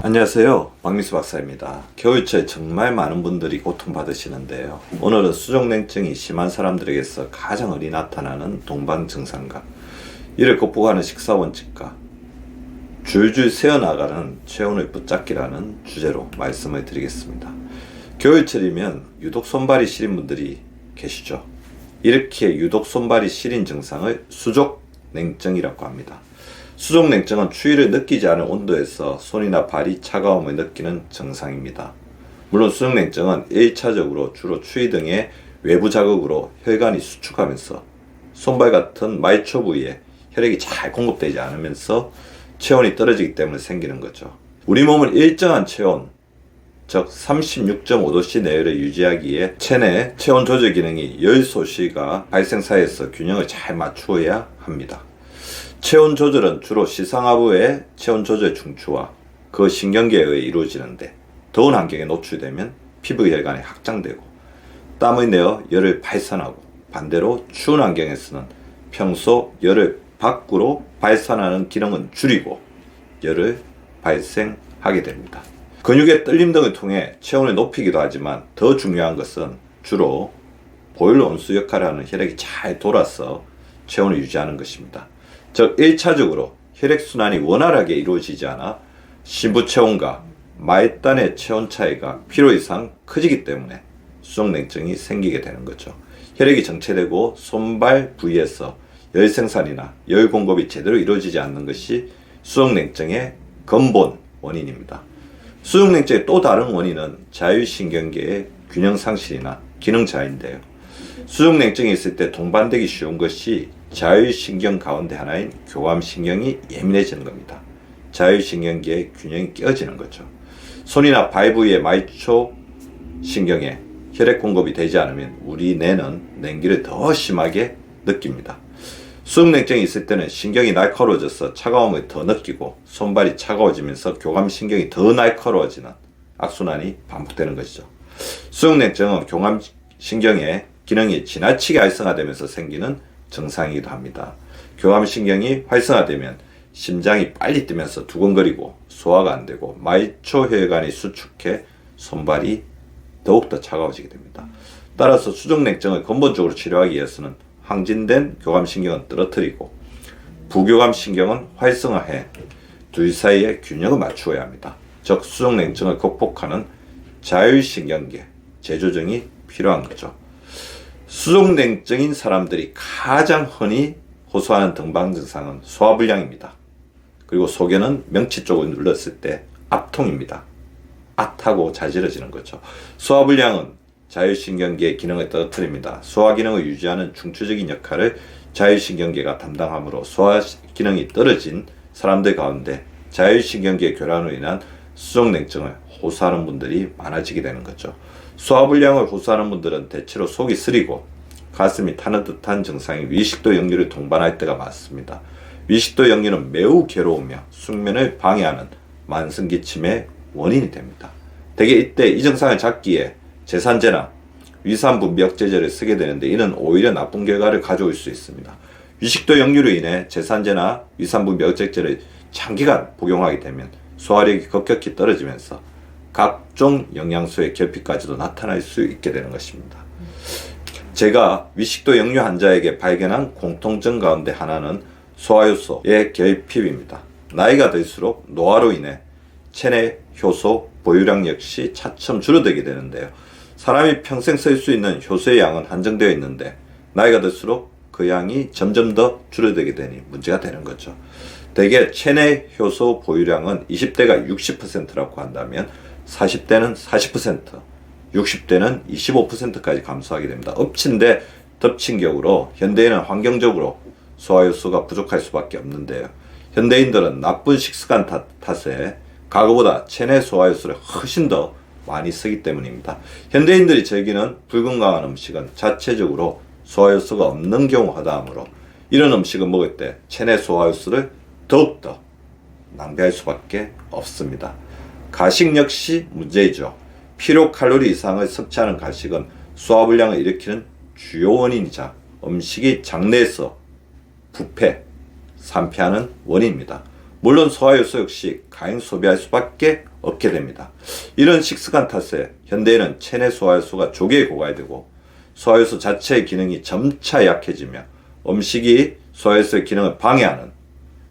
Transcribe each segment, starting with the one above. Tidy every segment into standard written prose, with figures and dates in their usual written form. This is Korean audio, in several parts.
안녕하세요, 박미수 박사입니다. 겨울철 정말 많은 분들이 고통받으시는데요. 오늘은 수족냉증이 심한 사람들에게서 가장 흔히 나타나는 동반 증상과 이를 극복하는 식사 원칙과 줄줄 새어나가는 체온을 붙잡기라는 주제로 말씀을 드리겠습니다. 겨울철이면 유독 손발이 시린 분들이 계시죠. 이렇게 유독 손발이 시린 증상을 수족냉증이라고 합니다. 수족냉증은 추위를 느끼지 않은 온도에서 손이나 발이 차가움을 느끼는 증상입니다. 물론 수족냉증은 1차적으로 주로 추위 등의 외부 자극으로 혈관이 수축하면서 손발 같은 말초 부위에 혈액이 잘 공급되지 않으면서 체온이 떨어지기 때문에 생기는 거죠. 우리 몸은 일정한 체온, 즉 36.5도씨 내외를 유지하기에 체내 체온 조절 기능이 열 소실과 발생 사이에서 균형을 잘 맞추어야 합니다. 체온 조절은 주로 시상하부의 체온 조절 중추와 그 신경계에 의해 이루어지는데, 더운 환경에 노출되면 피부 혈관이 확장되고 땀을 내어 열을 발산하고, 반대로 추운 환경에서는 평소 열을 밖으로 발산하는 기능은 줄이고 열을 발생하게 됩니다. 근육의 떨림 등을 통해 체온을 높이기도 하지만 더 중요한 것은 주로 보일러 온수 역할을 하는 혈액이 잘 돌아서 체온을 유지하는 것입니다. 즉 1차적으로 혈액순환이 원활하게 이루어지지 않아 신부체온과 말단의 체온 차이가 필요 이상 커지기 때문에 수족냉증이 생기게 되는 거죠. 혈액이 정체되고 손발 부위에서 열 생산이나 열 공급이 제대로 이루어지지 않는 것이 수족냉증의 근본 원인입니다. 수족냉증의 또 다른 원인은 자율신경계의 균형 상실이나 기능 저하인데요. 수족냉증이 있을 때 동반되기 쉬운 것이 자율신경 가운데 하나인 교감신경이 예민해지는 겁니다. 자율신경계의 균형이 깨어지는 거죠. 손이나 발 부위의 말초 신경에 혈액 공급이 되지 않으면 우리 뇌는 냉기를 더 심하게 느낍니다. 수족냉증이 있을 때는 신경이 날카로워져서 차가움을 더 느끼고 손발이 차가워지면서 교감신경이 더 날카로워지는 악순환이 반복되는 것이죠. 수족냉증은 교감신경의 기능이 지나치게 활성화되면서 생기는 증상이기도 합니다. 교감신경이 활성화되면 심장이 빨리 뛰면서 두근거리고 소화가 안 되고 말초혈관이 수축해 손발이 더욱더 차가워지게 됩니다. 따라서 수족냉증을 근본적으로 치료하기 위해서는 항진된 교감신경은 떨어뜨리고 부교감신경은 활성화해 둘 사이의 균형을 맞추어야 합니다. 즉 수족냉증을 극복하는 자율신경계 재조정이 필요한 거죠. 수족냉증인 사람들이 가장 흔히 호소하는 동반 증상은 소화불량입니다. 그리고 속에는 명치 쪽을 눌렀을 때 압통입니다. 앗하고 자지러지는 거죠. 소화불량은 자율신경계의 기능을 떨어뜨립니다. 소화 기능을 유지하는 중추적인 역할을 자율신경계가 담당하므로 소화 기능이 떨어진 사람들 가운데 자율신경계 교란으로 인한 수족냉증을 호소하는 분들이 많아지게 되는 거죠. 소화불량을 호소하는 분들은 대체로 속이 쓰리고 가슴이 타는 듯한 증상이 위식도 역류를 동반할 때가 많습니다. 위식도 역류는 매우 괴로우며 숙면을 방해하는 만성기침의 원인이 됩니다. 대개 이때 이 증상을 잡기에 제산제나 위산부 미역제제를 쓰게 되는데, 이는 오히려 나쁜 결과를 가져올 수 있습니다. 위식도 역류로 인해 제산제나 위산부 미역제제를 장기간 복용하게 되면 소화력이 급격히 떨어지면서 각종 영양소의 결핍까지도 나타날 수 있게 되는 것입니다. 제가 위식도 역류 환자에게 발견한 공통점 가운데 하나는 소화효소의 결핍입니다. 나이가 들수록 노화로 인해 체내 효소 보유량 역시 차츰 줄어들게 되는데요. 사람이 평생 쓸 수 있는 효소의 양은 한정되어 있는데 나이가 들수록 그 양이 점점 더 줄어들게 되니 문제가 되는 거죠. 대개 체내 효소 보유량은 20대가 60%라고 한다면 40대는 40%, 60대는 25%까지 감소하게 됩니다. 엎친데 덮친 격으로 현대인은 환경적으로 소화효소가 부족할 수밖에 없는데요. 현대인들은 나쁜 식습관 탓에 과거보다 체내 소화효소를 훨씬 더 많이 쓰기 때문입니다. 현대인들이 즐기는 불건강한 음식은 자체적으로 소화효소가 없는 경우 허다하므로 이런 음식을 먹을 때 체내 소화효소를 더욱더 낭비할 수밖에 없습니다. 가식 역시 문제이죠. 필요 칼로리 이상을 섭취하는 가식은 소화불량을 일으키는 주요 원인이자 음식이 장내에서 부패, 산패하는 원인입니다. 물론 소화효소 역시 과잉 소비할 수밖에 없게 됩니다. 이런 식습관 탓에 현대인은 체내 소화효소가 조기에 고갈되고 소화효소 자체의 기능이 점차 약해지며 음식이 소화효소의 기능을 방해하는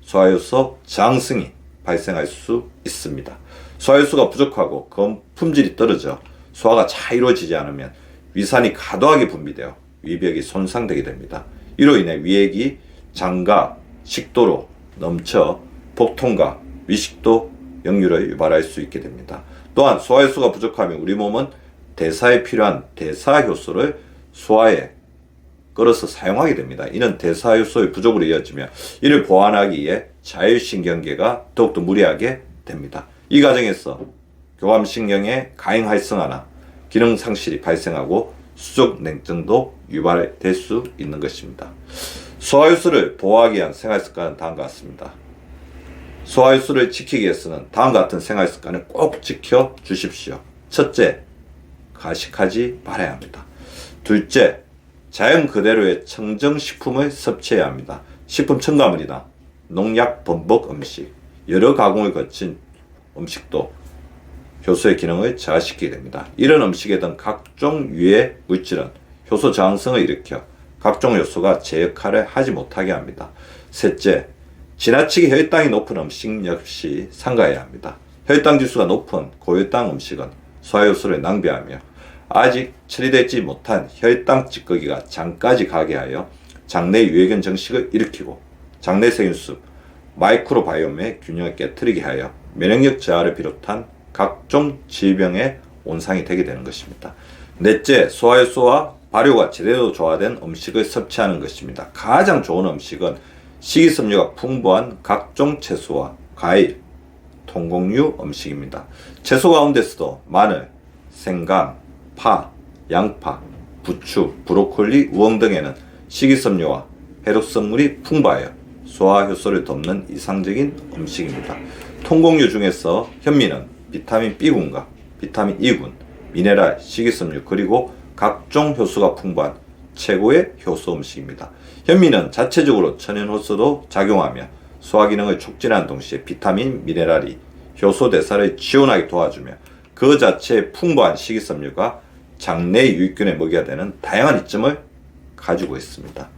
소화효소 저항성이 발생할 수 있습니다. 소화효소가 부족하고 품질이 떨어져 소화가 잘 이루어지지 않으면 위산이 과도하게 분비되어 위벽이 손상되게 됩니다. 이로 인해 위액이 장과 식도로 넘쳐 복통과 위식도 역류를 유발할 수 있게 됩니다. 또한 소화효소가 부족하면 우리 몸은 대사에 필요한 대사효소를 소화에 끌어서 사용하게 됩니다. 이는 대사효소의 부족으로 이어지며 이를 보완하기 위해 자율신경계가 더욱더 무리하게 됩니다. 이 과정에서 교감신경의 과잉 활성화나 기능 상실이 발생하고 수족냉증도 유발될 수 있는 것입니다. 소화효소를 보호하기 위한 생활습관은 다음과 같습니다. 소화효소를 지키기 위해서는 다음과 같은 생활습관을 꼭 지켜 주십시오. 첫째, 가식하지 말아야 합니다. 둘째, 자연 그대로의 청정식품을 섭취해야 합니다. 식품 첨가물이나 농약 범벅 음식, 여러 가공을 거친 음식도 효소의 기능을 저하시키게 됩니다. 이런 음식에 든 각종 유해 물질은 효소 저항성을 일으켜 각종 효소가 제 역할을 하지 못하게 합니다. 셋째, 지나치게 혈당이 높은 음식 역시 삼가해야 합니다. 혈당 지수가 높은 고혈당 음식은 소화효소를 낭비하며 아직 처리되지 못한 혈당 찌꺼기가 장까지 가게 하여 장내 유해균 정식을 일으키고 장내 세균숲, 마이크로바이옴의 균형을 깨뜨리게 하여 면역력 저하를 비롯한 각종 질병의 온상이 되게 되는 것입니다. 넷째, 소화효소와 발효가 제대로 조화된 음식을 섭취하는 것입니다. 가장 좋은 음식은 식이섬유가 풍부한 각종 채소와 과일, 통곡류 음식입니다. 채소 가운데서도 마늘, 생강, 파, 양파, 부추, 브로콜리, 우엉 등에는 식이섬유와 해독성물이 풍부하여 소화효소를 돕는 이상적인 음식입니다. 통곡류 중에서 현미는 비타민 B군과 비타민 E군, 미네랄, 식이섬유 그리고 각종 효소가 풍부한 최고의 효소 음식입니다. 현미는 자체적으로 천연효소로 작용하며 소화기능을 촉진하는 동시에 비타민, 미네랄이 효소 대사를 지원하게 도와주며 그 자체의 풍부한 식이섬유가 장내 유익균에 먹여야 되는 다양한 이점을 가지고 있습니다.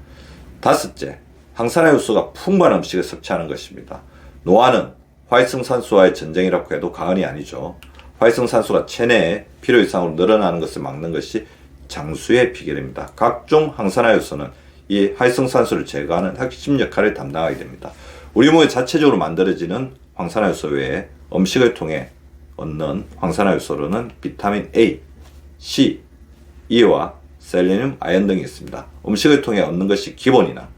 다섯째, 항산화 효소가 풍부한 음식을 섭취하는 것입니다. 노화는 활성산소와의 전쟁이라고 해도 과언이 아니죠. 활성산소가 체내에 필요 이상으로 늘어나는 것을 막는 것이 장수의 비결입니다. 각종 항산화 효소는 이 활성산소를 제거하는 핵심 역할을 담당하게 됩니다. 우리 몸에 자체적으로 만들어지는 황산화 효소 외에 음식을 통해 얻는 황산화 효소로는 비타민 A, C, E와 셀레늄, 아연 등이 있습니다. 음식을 통해 얻는 것이 기본이나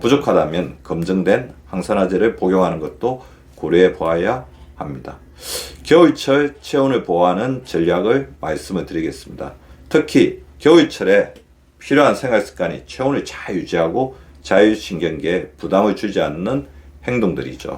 부족하다면 검증된 항산화제를 복용하는 것도 고려해 보아야 합니다. 겨울철 체온을 보호하는 전략을 말씀을 드리겠습니다. 특히 겨울철에 필요한 생활습관이 체온을 잘 유지하고 자율신경계에 부담을 주지 않는 행동들이죠.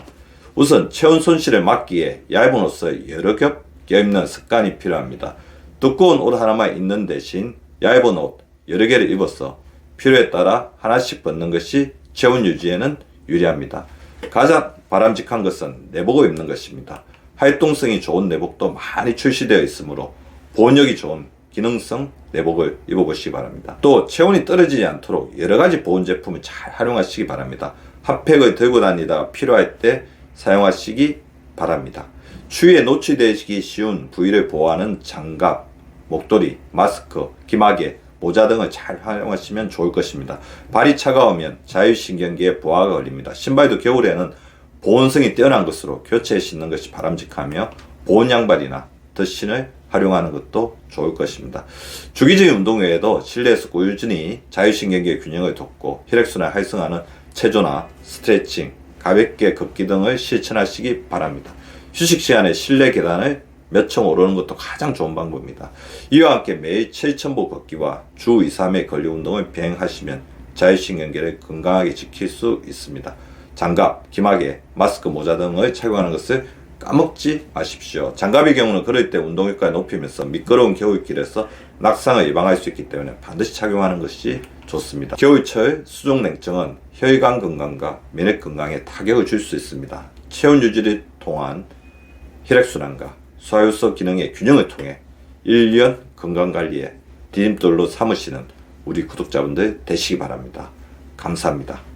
우선 체온 손실을 막기 위해 얇은 옷을 여러 겹 껴입는 습관이 필요합니다. 두꺼운 옷 하나만 입는 대신 얇은 옷 여러 개를 입어서 필요에 따라 하나씩 벗는 것이 체온 유지에는 유리합니다. 가장 바람직한 것은 내복을 입는 것입니다. 활동성이 좋은 내복도 많이 출시되어 있으므로 보온력이 좋은 기능성 내복을 입어보시기 바랍니다. 또 체온이 떨어지지 않도록 여러가지 보온 제품을 잘 활용하시기 바랍니다. 핫팩을 들고 다니다가 필요할 때 사용하시기 바랍니다. 추위에 노출되기 쉬운 부위를 보호하는 장갑, 목도리, 마스크, 기마개, 모자 등을 잘 활용하시면 좋을 것입니다. 발이 차가우면 자율신경계에 부하가 걸립니다. 신발도 겨울에는 보온성이 뛰어난 것으로 교체해 신는 것이 바람직하며 보온 양발이나 덧신을 활용하는 것도 좋을 것입니다. 주기적인 운동 외에도 실내에서 꾸준히 자율신경계의 균형을 돕고 혈액순환을 활성화하는 체조나 스트레칭, 가볍게 걷기 등을 실천하시기 바랍니다. 휴식 시간에 실내 계단을 몇 층 오르는 것도 가장 좋은 방법입니다. 이와 함께 매일 7,000보 걷기와 주 2, 3회 근력 운동을 비행하시면 자율신경계를 건강하게 지킬 수 있습니다. 장갑, 기마개, 마스크, 모자 등을 착용하는 것을 까먹지 마십시오. 장갑의 경우는 걸을 때 운동 효과를 높이면서 미끄러운 겨울길에서 낙상을 예방할 수 있기 때문에 반드시 착용하는 것이 좋습니다. 겨울철 수족냉증은 혈관 건강과 면역 건강에 타격을 줄 수 있습니다. 체온 유지를 통한 혈액순환과 소화효소 기능의 균형을 통해 1년 건강관리에 디딤돌로 삼으시는 우리 구독자분들 되시기 바랍니다. 감사합니다.